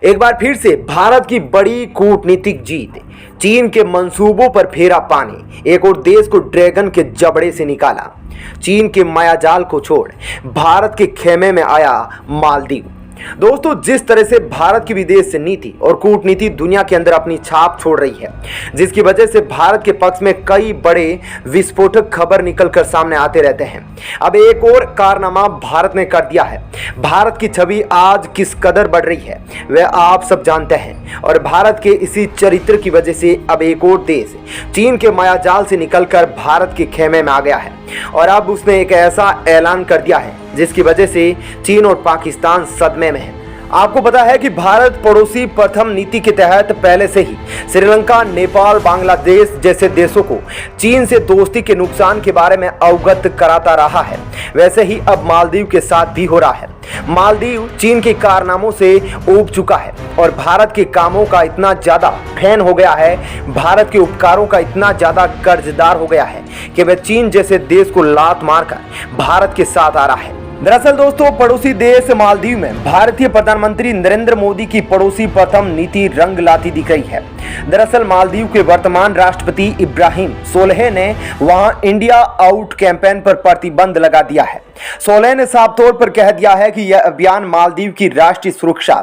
एक बार फिर से भारत की बड़ी कूटनीतिक जीत। चीन के मंसूबों पर फेरा पानी, एक और देश को ड्रैगन के जबड़े से निकाला। चीन के मायाजाल को छोड़ भारत के खेमे में आया मालदीव। दोस्तों, जिस तरह से भारत की विदेश नीति और कूटनीति दुनिया के अंदर अपनी छाप छोड़ रही है, जिसकी वजह से भारत के पक्ष में कई बड़े विस्फोटक खबर निकलकर सामने आते रहते हैं। अब एक और कारनामा भारत ने कर दिया है। भारत की छवि आज किस कदर बढ़ रही है वह आप सब जानते हैं, और भारत के इसी चरित्र की वजह से अब एक और देश चीन के मायाजाल से निकलकर भारत के खेमे में आ गया है, और अब उसने एक ऐसा ऐलान कर दिया है जिसकी वजह से चीन और पाकिस्तान सदमे में है। आपको पता है कि भारत पड़ोसी प्रथम नीति के तहत पहले से ही श्रीलंका, नेपाल, बांग्लादेश जैसे देशों को चीन से दोस्ती के नुकसान के बारे में अवगत कराता रहा है। वैसे ही अब मालदीव के साथ भी हो रहा है। मालदीव चीन के कारनामों से ऊब चुका है और भारत के कामों का इतना ज्यादा फैन हो गया है, भारत के उपकारों का इतना ज्यादा कर्जदार हो गया है कि वह चीन जैसे देश को लात मारकर भारत के साथ आ रहा है। दरअसल दोस्तों, पड़ोसी देश मालदीव में भारतीय प्रधानमंत्री नरेंद्र मोदी की पड़ोसी प्रथम नीति रंग लाती दिख रही है। दरअसल मालदीव के वर्तमान राष्ट्रपति इब्राहिम सोलेह ने वहां इंडिया आउट कैंपेन पर प्रतिबंध लगा दिया है। सोलेह ने साफ तौर पर कह दिया है कि यह अभियान मालदीव की राष्ट्रीय सुरक्षा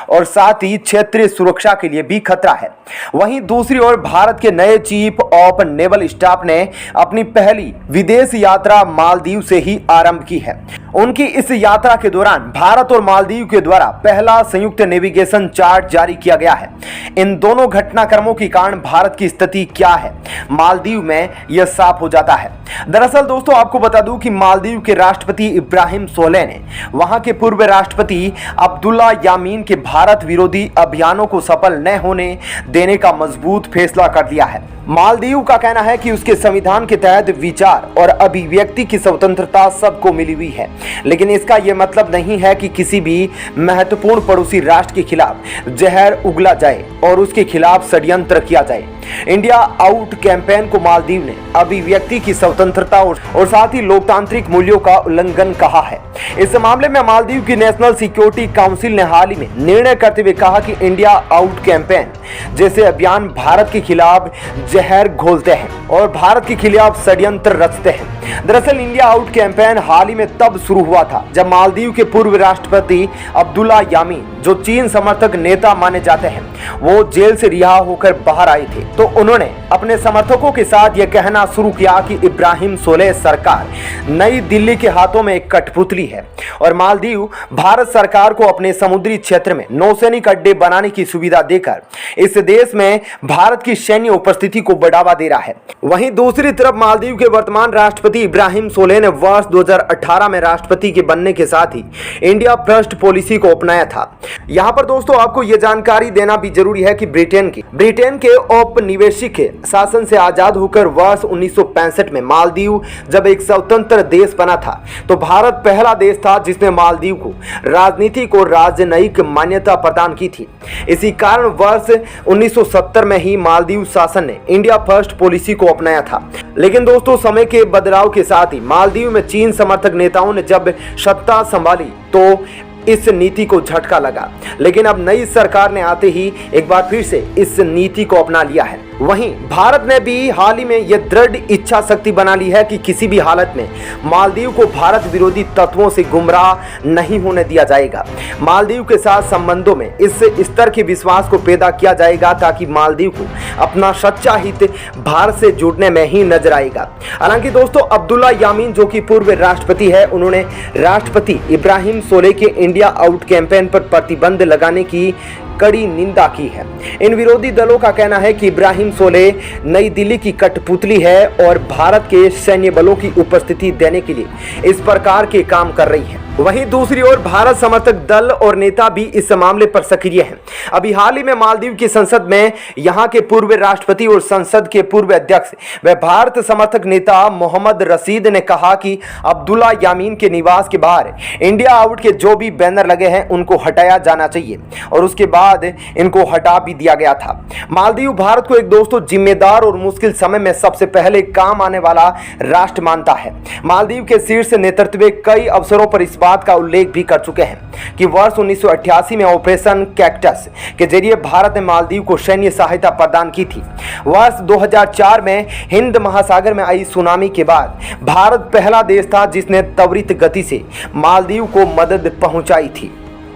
और साथ ही क्षेत्रीय सुरक्षा के लिए भी खतरा है। वहीं दूसरी ओर भारत के नए चीफ ऑफ नेवल स्टाफ ने अपनी पहली विदेश यात्रा मालदीव से ही आरंभ की है। उनकी इस यात्रा के दौरान भारत और मालदीव के द्वारा पहला संयुक्त नेविगेशन चार्ट जारी किया गया है। इन दोनों घटनाक्रमों के कारण भारत की स्थिति क्या है मालदीव में, यह साफ हो जाता है। दरअसल दोस्तों, आपको बता दूं कि मालदीव के राष्ट्रपति इब्राहिम सोलेह ने वहां के पूर्व राष्ट्रपति अब्दुल्ला यामीन के भारत विरोधी अभियानों को सफल न होने देने का मजबूत फैसला कर लिया है। मालदीव का कहना है कि उसके संविधान के तहत विचार और अभिव्यक्ति की स्वतंत्रता सबको मिली हुई है, लेकिन इसका यह मतलब नहीं है कि किसी भी महत्वपूर्ण पड़ोसी राष्ट्र के खिलाफ जहर उगला जाए और उसके खिलाफ षड्यंत्र किया जाए। इंडिया आउट कैंपेन को मालदीव ने अभिव्यक्ति की स्वतंत्रता और साथ ही लोकतांत्रिक मूल्यों का उल्लंघन कहा है। इस मामले में मालदीव की नेशनल सिक्योरिटी काउंसिल ने हाल ही में निर्णय करते हुए कहा कि इंडिया आउट कैंपेन जैसे अभियान भारत के खिलाफ जहर घोलते हैं और भारत के खिलाफ षड्यंत्र रचते हैं। दरअसल इंडिया आउट कैंपेन हाल ही में तब शुरू हुआ था जब मालदीव के पूर्व राष्ट्रपति अब्दुल्ला यामीन, जो चीन समर्थक नेता माने जाते हैं, वो जेल से रिहा होकर बाहर आए थे। तो उन्होंने अपने समर्थकों के साथ यह कहना शुरू किया कि इब्राहिम सोलेह सरकार नई दिल्ली के हाथों में एक कठपुतली है और मालदीव भारत सरकार को अपने समुद्री क्षेत्र में नौसैनिक अड्डे बनाने की सुविधा देकर इस देश में भारत की सैन्य उपस्थिति को बढ़ावा दे रहा है। वहीं दूसरी तरफ मालदीव के वर्तमान राष्ट्रपति इब्राहिम सोलेह ने वर्ष 2018 में राष्ट्रपति के बनने के साथ ही इंडिया फर्स्ट पॉलिसी को अपनाया था। यहाँ पर दोस्तों आपको यह जानकारी देना भी जरूरी है कि ब्रिटेन के औपनिवेशिक शासन से आजाद होकर वर्ष 1965 में मालदीव जब एक स्वतंत्र देश बना था, तो भारत पहला देश था जिसने मालदीव को राजनीतिक और राजनयिक मान्यता प्रदान की थी। इसी कारण वर्ष 1970 में ही मालदीव शासन ने इंडिया फर्स्ट पॉलिसी को अपनाया था। लेकिन दोस्तों, समय के बदलाव के साथ ही मालदीव में चीन समर्थक नेताओं ने जब सत्ता संभाली तो इस नीति को झटका लगा, लेकिन अब नई सरकार ने आते ही एक बार फिर से इस नीति को अपना लिया है। वहीं भारत ने भी हाल ही में यह दृढ़ इच्छा शक्ति बना ली है कि किसी भी हालत में मालदीव को भारत विरोधी तत्वों से गुमराह नहीं होने दिया जाएगा। मालदीव के साथ संबंधों में इस स्तर के विश्वास को पैदा किया जाएगा ताकि मालदीव को अपना सच्चा हित भारत से जुड़ने में ही नजर आएगा। हालांकि दोस्तों, अब्दुल्ला यामीन जो कि पूर्व राष्ट्रपति है, उन्होंने राष्ट्रपति इब्राहिम सोलेह के इंडिया आउट कैंपेन पर प्रतिबंध लगाने की कड़ी निंदा की है। इन विरोधी दलों का कहना है कि इब्राहिम सोलेह नई दिल्ली की कठपुतली है और भारत के सैन्य बलों की उपस्थिति देने के लिए इस प्रकार के काम कर रही है। वहीं दूसरी ओर भारत समर्थक दल और नेता भी इस मामले पर सक्रिय हैं। अभी हाल ही में मालदीव की संसद में यहां के पूर्व राष्ट्रपति और संसद के पूर्व अध्यक्ष व भारत समर्थक नेता मोहम्मद रशीद ने कहा कि अब्दुल्ला यामीन के निवास के बाहर इंडिया आउट के जो भी बैनर लगे हैं उनको हटाया जाना चाहिए, और उसके बाद इनको हटा भी दिया गया था। मालदीव भारत को एक दोस्तों जिम्मेदार और मुश्किल समय में सबसे पहले काम आने वाला राष्ट्र मानता है। मालदीव के शीर्ष नेतृत्व कई अवसरों पर इस बात बात का उल्लेख भी कर चुके हैं कि वर्ष 1988 में ऑपरेशन कैक्टस के जरिए भारत ने मालदीव को सैन्य सहायता प्रदान की थी। वर्ष 2004 में हिंद महासागर में आई सुनामी के बाद भारत पहला देश था जिसने त्वरित गति से मालदीव को मदद पहुंचाई थी।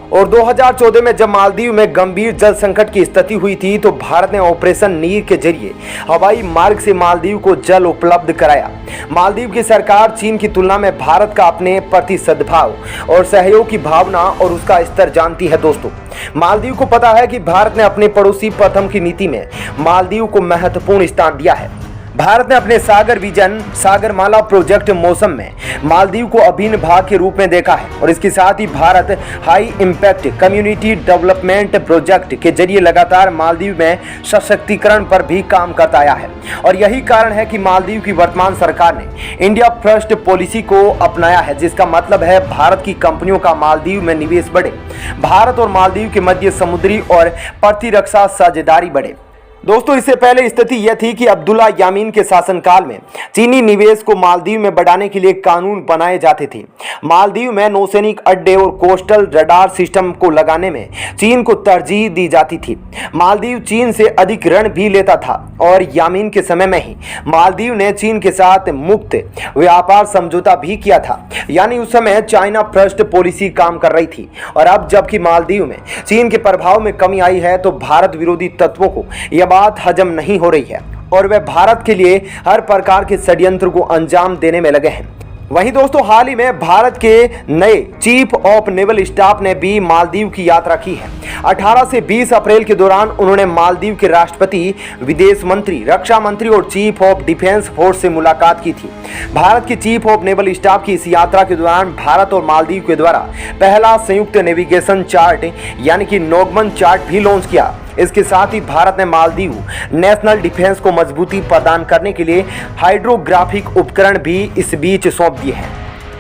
और 2014 में जब मालदीव में गंभीर जल संकट की स्थिति हुई थी तो भारत ने ऑपरेशन नीर के जरिए हवाई मार्ग से मालदीव को जल उपलब्ध कराया। मालदीव की सरकार चीन की तुलना में भारत का अपने प्रति सद्भाव और सहयोग की भावना और उसका स्तर जानती है। दोस्तों, मालदीव को पता है कि भारत ने अपने पड़ोसी प्रथम की नीति में मालदीव को महत्वपूर्ण स्थान दिया है। भारत ने अपने सागर विजन सागरमाला प्रोजेक्ट मौसम में मालदीव को अभिन्न भाग के रूप में देखा है और इसके साथ ही Bharat high impact community development project के जरिए लगातार मालदीव में सशक्तिकरण पर भी काम करता आया है। और यही कारण है कि मालदीव की वर्तमान सरकार ने इंडिया फर्स्ट पॉलिसी को अपनाया है, जिसका मतलब है भारत की कंपनियों का मालदीव में निवेश बढ़े, भारत और मालदीव के मध्य समुद्री और प्रतिरक्षा साझेदारी बढ़े। दोस्तों, इससे पहले स्थिति यह थी कि अब्दुल्ला यामीन के शासनकाल में चीनी निवेश को मालदीव में बढ़ाने के लिए कानून बनाए जाते थे। मालदीव में नौसैनिक अड्डे और कोस्टल रडार सिस्टम को लगाने में चीन को तरजीह दी जाती थी। मालदीव चीन से अधिक ऋण भी लेता था और यामीन के समय में ही मालदीव ने चीन के साथ मुक्त व्यापार समझौता भी किया था, यानी उस समय चाइना फर्स्ट पॉलिसी काम कर रही थी। और अब जबकि मालदीव में चीन के प्रभाव में कमी आई है तो भारत विरोधी तत्वों को यह बात हजम नहीं हो रही है और वे भारत के लिए हर प्रकार के षड्यंत्र को अंजाम देने में लगे हैं। वहीं दोस्तों, हाल ही में भारत के नए चीफ ऑफ नेवल स्टाफ ने भी मालदीव की यात्रा की है। 18 से 20 अप्रैल के दौरान उन्होंने मालदीव के राष्ट्रपति, विदेश मंत्री, रक्षा मंत्री और चीफ ऑफ डिफेंस फोर्स से मुलाकात की थी। भारत की चीफ ऑफ नेवल स्टाफ की इस यात्रा के दौरान भारत और मालदीव के द्वारा पहला संयुक्त नेविगेशन चार्ट यानी कि नॉगमन चार्ट भी लॉन्च किया। इसके साथ ही भारत ने मालदीव नेशनल डिफेंस को मजबूती प्रदान करने के लिए हाइड्रोग्राफिक उपकरण भी इस बीच सौंप दिए हैं।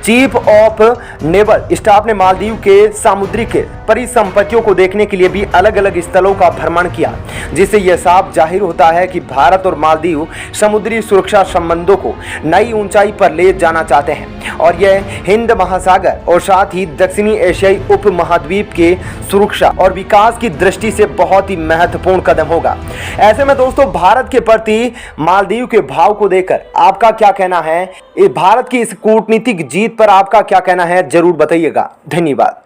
चीफ ऑफ नेवल स्टाफ ने मालदीव के सामुद्रिक परिसंपत्तियों को देखने के लिए भी अलग अलग स्थलों का भ्रमण किया, जिससे यह साफ जाहिर होता है कि भारत और मालदीव समुद्री सुरक्षा संबंधों को नई ऊंचाई पर ले जाना चाहते हैं और यह हिंद महासागर और साथ ही दक्षिणी एशियाई उप महाद्वीप के सुरक्षा और विकास की दृष्टि से बहुत ही महत्वपूर्ण कदम होगा। ऐसे में दोस्तों, भारत के प्रति मालदीव के भाव को देखकर आपका क्या कहना है? भारत की इस कूटनीतिक जीत पर आपका क्या कहना है, जरूर बताइएगा। धन्यवाद।